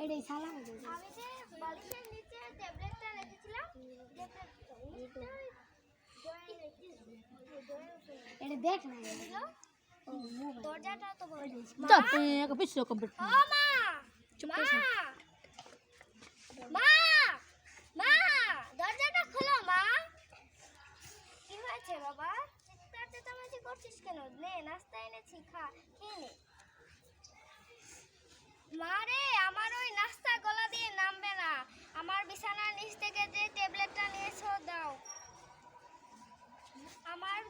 এটাই সালাম আমি যে বালিশের নিচে ট্যাবলেটটা রেখেছিলাম এটা দেখ না দরজাটা তো বন্ধ Stop, aku bisa kompet. ও মা মা মা মা দরজাটা খোলো মা কি হয়েছে বাবা চিৎকার চেঁচামেচি করছিস কেন নে নাস্তা এনেছি খা খেয়ে নে মা রে আমার ওই নাস্তা গলা দিয়ে নামবে না আমার বিছানার নিচ থেকে যে ট্যাবলেটটা নিয়েছো দাও আমার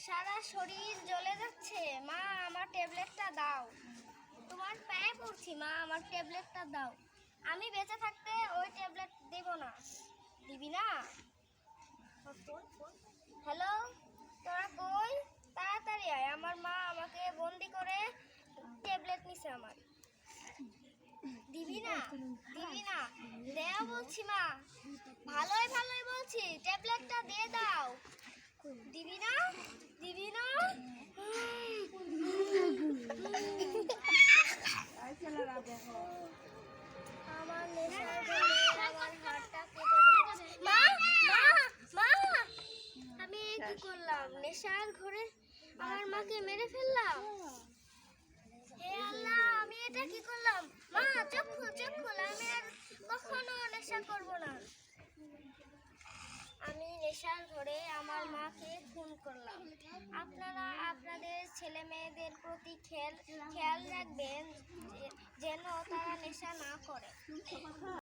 সারা শরীর জ্বলে যাচ্ছে মা আমার ট্যাবলেটটা দাও তোমার পায়ে পড়ছি মা আমার ট্যাবলেটটা দাও আমি বেঁচে থাকতে ওই ট্যাবলেট দেব না দিবি না হ্যালো তোরা কই তাড়াতাড়ি আয় আমার মা আমাকে বন্দি করে ট্যাবলেট নিছে আমার দিবি না দেও বলছি মা ভালোই বলছি ট্যাবলেটটা দিয়ে দাও দিবি না আমার নেশার ঘরে আমার হাতটা কেটে দিয়েছে মা আমি কি করলাম নেশার ঘরে আমার মাকে মেরে ফেললাম হে আল্লাহ আমি এটা কি করলাম মা চোখ খুল আমি আর কখনো নেশা করব না আমি নেশার ঘরে আমার মাকে খুন করলাম আপনারা আপনাদের ছেলে মেয়েদের প্রতি খেয়াল রাখবেন যেন তারা নেশা না করে